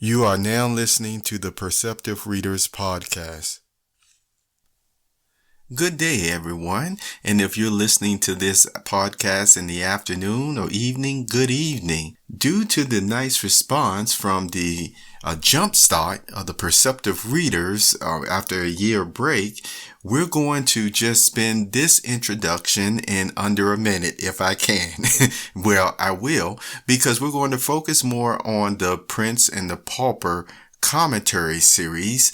You are now listening to the Perceptive Readers Podcast. Good day, everyone. And if you're listening to this podcast in the afternoon or evening, good evening. Due to the nice response from the jumpstart of the Perceptive Readers after a year break, we're going to just spend this introduction in under a minute if I can. Well, I will, because we're going to focus more on the Prince and the Pauper commentary series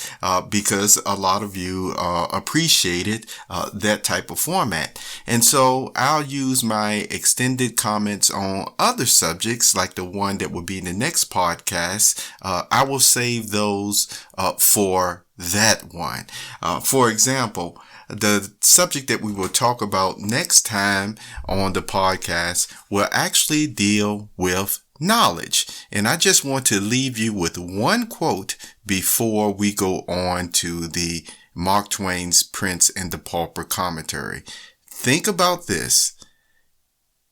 because a lot of you appreciated that type of format. And so I'll use my extended comments on other subjects like the one that will be in the next podcast. I will save those for that one. For example, the subject that we will talk about next time on the podcast will actually deal with knowledge. And I just want to leave you with one quote before we go on to the Mark Twain's Prince and the Pauper commentary. Think about this.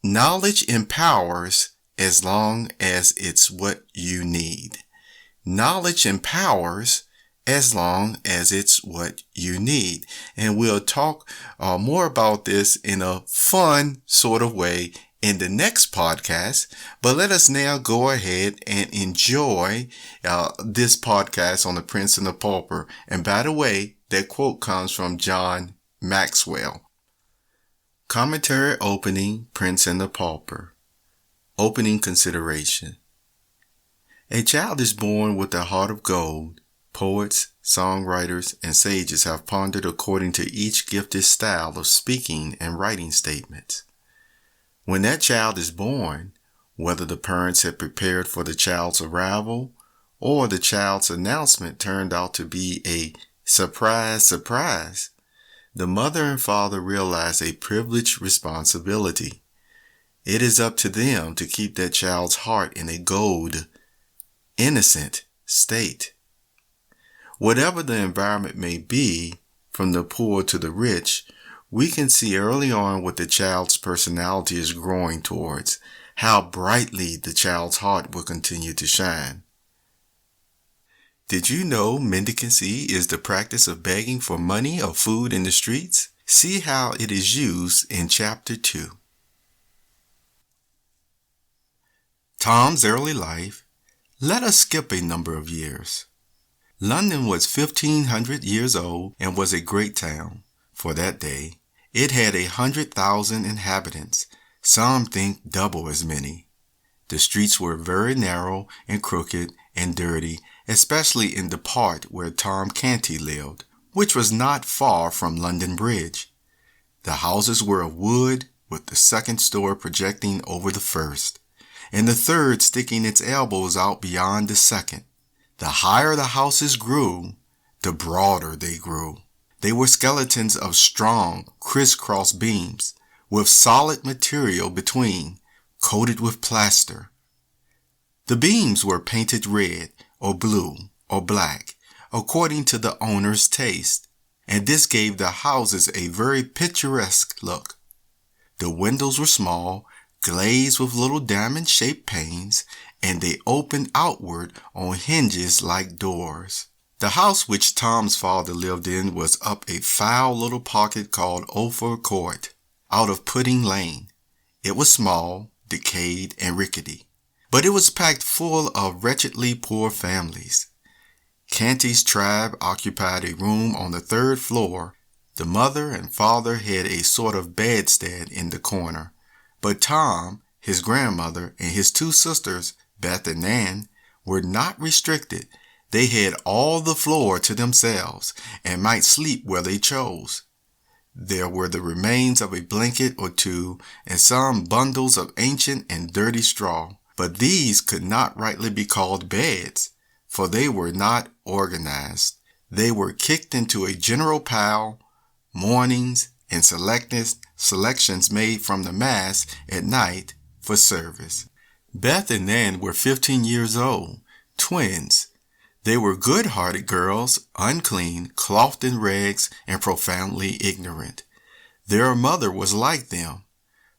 Knowledge empowers as long as it's what you need. Knowledge empowers as long as it's what you need. And we'll talk more about this in a fun sort of way in the next podcast, but let us now go ahead and enjoy this podcast on the Prince and the Pauper. And by the way, that quote comes from John Maxwell. Commentary opening, Prince and the Pauper. Opening consideration. A child is born with a heart of gold. Poets, songwriters, and sages have pondered according to each gifted style of speaking and writing statements. When that child is born, whether the parents had prepared for the child's arrival or the child's announcement turned out to be a surprise, the mother and father realize a privileged responsibility. It is up to them to keep that child's heart in a gold, innocent state. Whatever the environment may be, from the poor to the rich, we can see early on what the child's personality is growing towards, how brightly the child's heart will continue to shine. Did you know mendicancy is the practice of begging for money or food in the streets? See how it is used in Chapter 2. Tom's early life. Let us skip a number of years. London was 1,500 years old and was a great town for that day. It had 100,000 inhabitants, some think double as many. The streets were very narrow and crooked and dirty, especially in the part where Tom Canty lived, which was not far from London Bridge. The houses were of wood, with the second story projecting over the first, and the third sticking its elbows out beyond the second. The higher the houses grew, the broader they grew. They were skeletons of strong, crisscross beams, with solid material between, coated with plaster. The beams were painted red, or blue, or black, according to the owner's taste, and this gave the houses a very picturesque look. The windows were small, glazed with little diamond-shaped panes, and they opened outward on hinges like doors. The house which Tom's father lived in was up a foul little pocket called Ophir Court, out of Pudding Lane. It was small, decayed, and rickety, but it was packed full of wretchedly poor families. Canty's tribe occupied a room on the third floor. The mother and father had a sort of bedstead in the corner, but Tom, his grandmother, and his two sisters, Beth and Nan, were not restricted. They had all the floor to themselves and might sleep where they chose. There were the remains of a blanket or two and some bundles of ancient and dirty straw, but these could not rightly be called beds, for they were not organized. They were kicked into a general pile, mornings and selections made from the mass at night for service. Beth and Nan were 15 years old, twins. They were good-hearted girls, unclean, clothed in rags, and profoundly ignorant. Their mother was like them,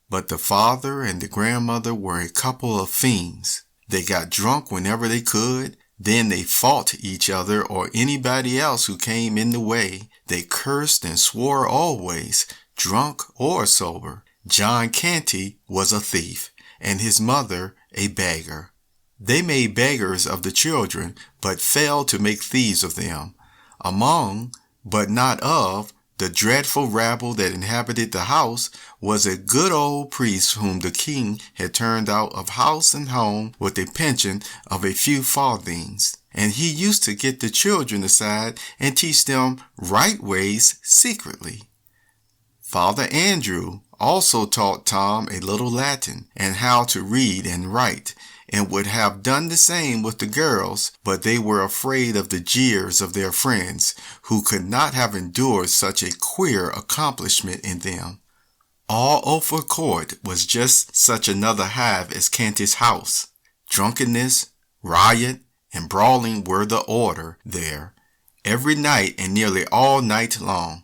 but the father and the grandmother were a couple of fiends. They got drunk whenever they could, Then they fought each other or anybody else who came in the way. They cursed and swore always, drunk or sober. John Canty was a thief, and his mother a beggar. They made beggars of the children, but failed to make thieves of them. Among, but not of, the dreadful rabble that inhabited the house was a good old priest whom the king had turned out of house and home with a pension of a few farthings. And he used to get the children aside and teach them right ways secretly. Father Andrew also taught Tom a little Latin and how to read and write, and would have done the same with the girls, but they were afraid of the jeers of their friends, who could not have endured such a queer accomplishment in them. All Ophir Court was just such another hive as Canty's house. Drunkenness, riot, and brawling were the order there, every night and nearly all night long.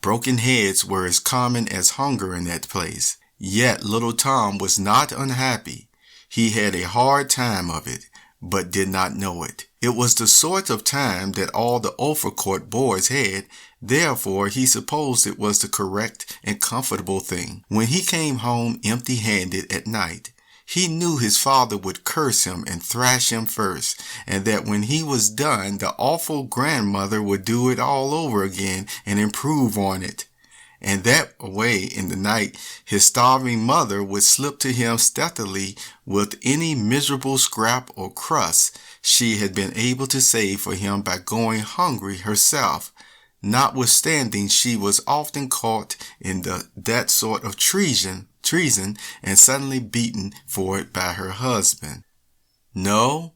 Broken heads were as common as hunger in that place. Yet little Tom was not unhappy. He had a hard time of it, but did not know it. It was the sort of time that all the Ophir Court boys had, therefore he supposed it was the correct and comfortable thing. When he came home empty-handed at night, he knew his father would curse him and thrash him first, and that when he was done, the awful grandmother would do it all over again and improve on it. And that way in the night, his starving mother would slip to him stealthily with any miserable scrap or crust she had been able to save for him by going hungry herself, notwithstanding she was often caught in that sort of treason and suddenly beaten for it by her husband. No,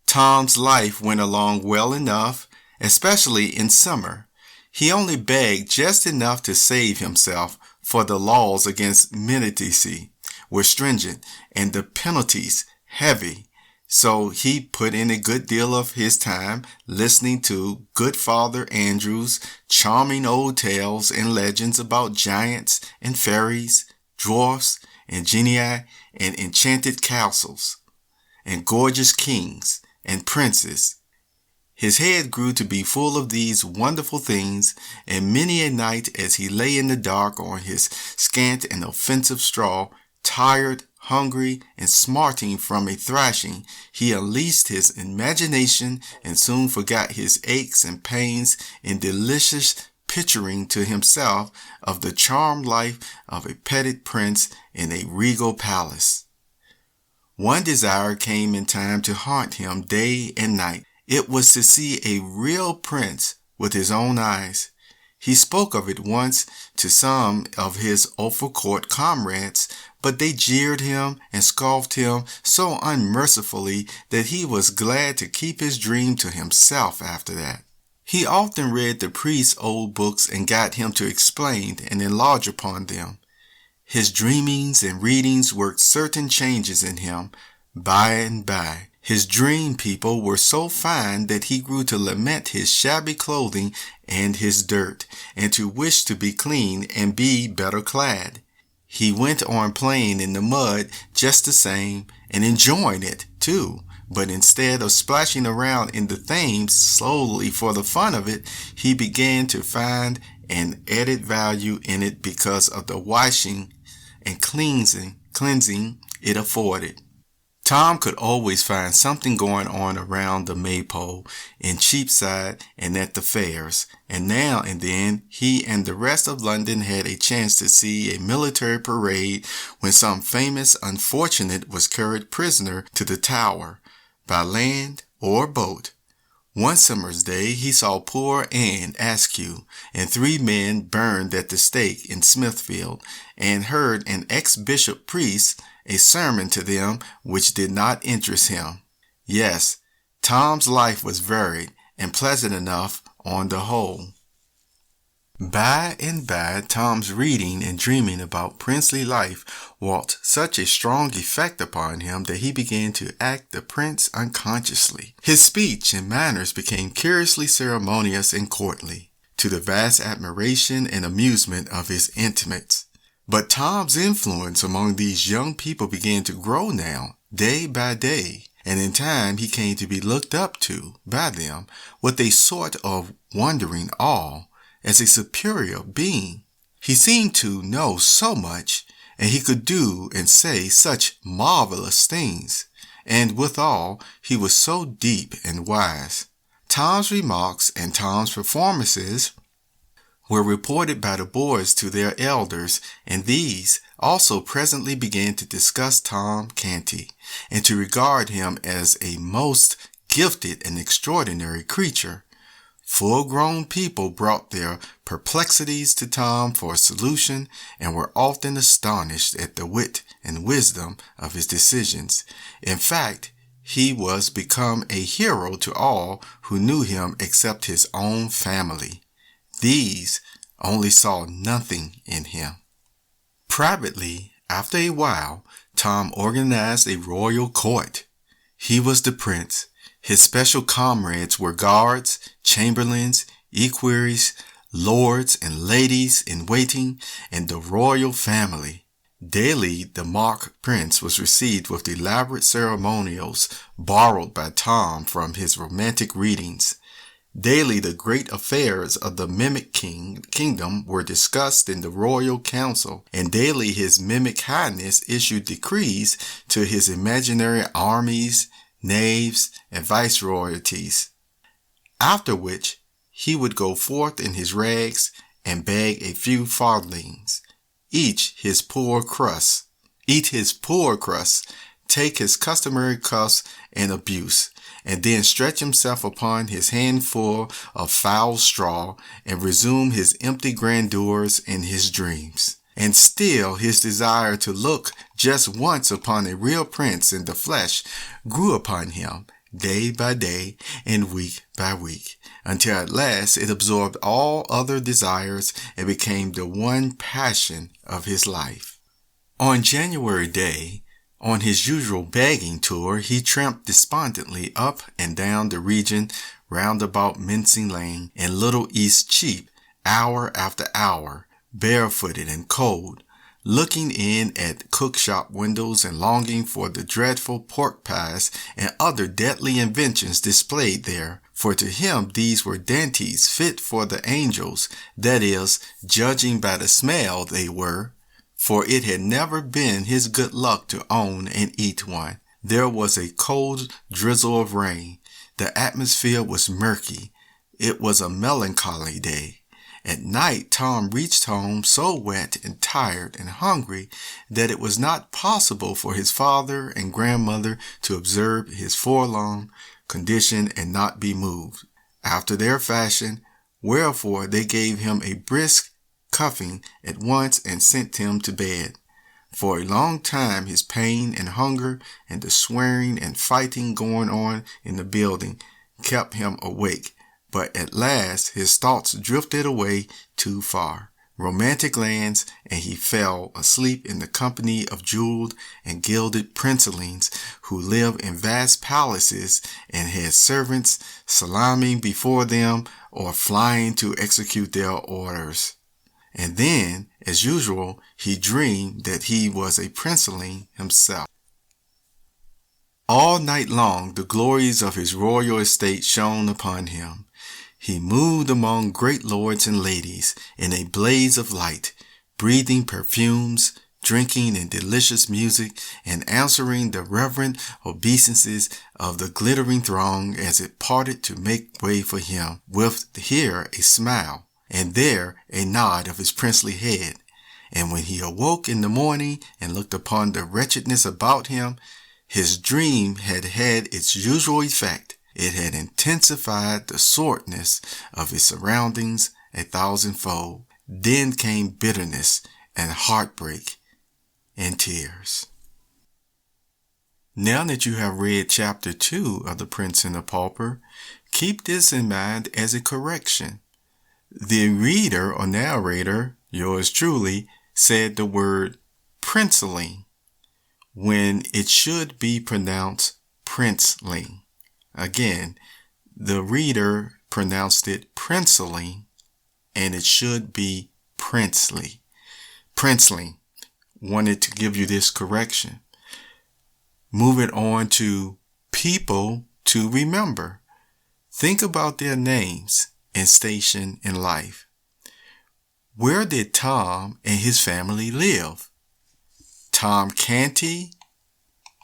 Tom's life went along well enough, especially in summer. He only begged just enough to save himself, for the laws against mendicancy were stringent and the penalties heavy. So he put in a good deal of his time listening to good Father Andrew's charming old tales and legends about giants and fairies, dwarfs and genii and enchanted castles and gorgeous kings and princes. His head grew to be full of these wonderful things, and many a night as he lay in the dark on his scant and offensive straw, tired, hungry, and smarting from a thrashing, he unleashed his imagination and soon forgot his aches and pains in delicious picturing to himself of the charmed life of a petted prince in a regal palace. One desire came in time to haunt him day and night. It was to see a real prince with his own eyes. He spoke of it once to some of his Ophir Court comrades, but they jeered him and scoffed him so unmercifully that he was glad to keep his dream to himself after that. He often read the priest's old books and got him to explain and enlarge upon them. His dreamings and readings worked certain changes in him by and by. His dream people were so fine that he grew to lament his shabby clothing and his dirt, and to wish to be clean and be better clad. He went on playing in the mud just the same, and enjoying it too, but instead of splashing around in the Thames slowly for the fun of it, he began to find an added value in it because of the washing and cleansing it afforded. Tom could always find something going on around the Maypole, in Cheapside, and at the fairs, and now and then he and the rest of London had a chance to see a military parade when some famous unfortunate was carried prisoner to the Tower, by land or boat. One summer's day he saw poor Anne Askew and 3 men burned at the stake in Smithfield, and heard an ex-bishop priest a sermon to them which did not interest him. Yes, Tom's life was varied and pleasant enough on the whole. By and by, Tom's reading and dreaming about princely life wrought such a strong effect upon him that he began to act the prince unconsciously. His speech and manners became curiously ceremonious and courtly, to the vast admiration and amusement of his intimates. But Tom's influence among these young people began to grow now, day by day. and in time he came to be looked up to by them with a sort of wondering awe as a superior being. He seemed to know so much, and he could do and say such marvelous things, and withal he was so deep and wise. Tom's remarks and Tom's performances were reported by the boys to their elders, and these also presently began to discuss Tom Canty and to regard him as a most gifted and extraordinary creature. Full-grown people brought their perplexities to Tom for a solution and were often astonished at the wit and wisdom of his decisions. In fact, he was become a hero to all who knew him except his own family. These only saw nothing in him. Privately, after a while, Tom organized a royal court. He was the prince. His special comrades were guards, chamberlains, equerries, lords and ladies in waiting, and the royal family. Daily, the mock prince was received with elaborate ceremonials borrowed by Tom from his romantic readings. Daily, the great affairs of the mimic kingdom were discussed in the royal council, and daily his mimic highness issued decrees to his imaginary armies, navies, and viceroyalties. After which, he would go forth in his rags and beg a few farthings, eat his poor crust, take his customary cuffs and abuse, and then stretch himself upon his handful of foul straw and resume his empty grandeurs in his dreams. And still his desire to look just once upon a real prince in the flesh grew upon him day by day and week by week, until at last it absorbed all other desires and became the one passion of his life. On January Day, on his usual begging tour, he tramped despondently up and down the region round about Mincing Lane and Little East Cheap, hour after hour, barefooted and cold, looking in at cook-shop windows and longing for the dreadful pork pies and other deadly inventions displayed there, for to him these were dainties fit for the angels, that is, judging by the smell they were, for it had never been his good luck to own and eat one. There was a cold drizzle of rain. The atmosphere was murky. It was a melancholy day. At night, Tom reached home so wet and tired and hungry that it was not possible for his father and grandmother to observe his forlorn condition and not be moved, after their fashion, wherefore they gave him a brisk cuffing at once and sent him to bed. For a long time his pain and hunger and the swearing and fighting going on in the building kept him awake. But at last his thoughts drifted away too far, romantic lands, and he fell asleep in the company of jeweled and gilded princelings who lived in vast palaces and had servants salaaming before them or flying to execute their orders. And then, as usual, he dreamed that he was a princeling himself. All night long the glories of his royal estate shone upon him. He moved among great lords and ladies in a blaze of light, breathing perfumes, drinking in delicious music, and answering the reverent obeisances of the glittering throng as it parted to make way for him, with here a smile, and there a nod of his princely head. And when he awoke in the morning and looked upon the wretchedness about him, his dream had had its usual effect. It had intensified the sordidness of his surroundings 1,000-fold. Then came bitterness and heartbreak and tears. Now that you have read chapter 2 of The Prince and the Pauper, keep this in mind as a correction. The reader or narrator, yours truly, said the word princeling when it should be pronounced princeling. Again, the reader pronounced it princeling and it should be princely. Princeling. Wanted to give you this correction. Moving on to people to remember. Think about their names and station in life. Where did Tom and his family live? Tom Canty,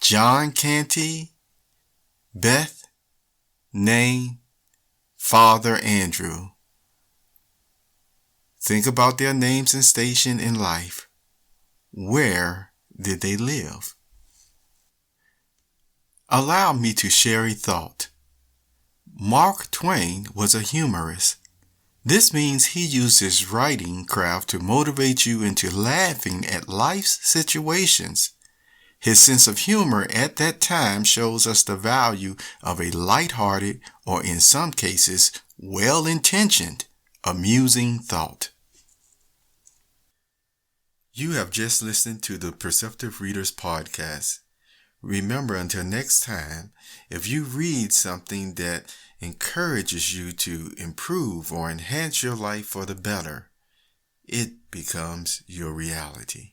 John Canty, Beth, name, Father Andrew. Think about their names and station in life. Where did they live? Allow me to share a thought. Mark Twain was a humorist. This means he used his writing craft to motivate you into laughing at life's situations. His sense of humor at that time shows us the value of a lighthearted, or in some cases, well-intentioned, amusing thought. You have just listened to the Perceptive Readers Podcast. Remember, until next time, if you read something that encourages you to improve or enhance your life for the better, it becomes your reality.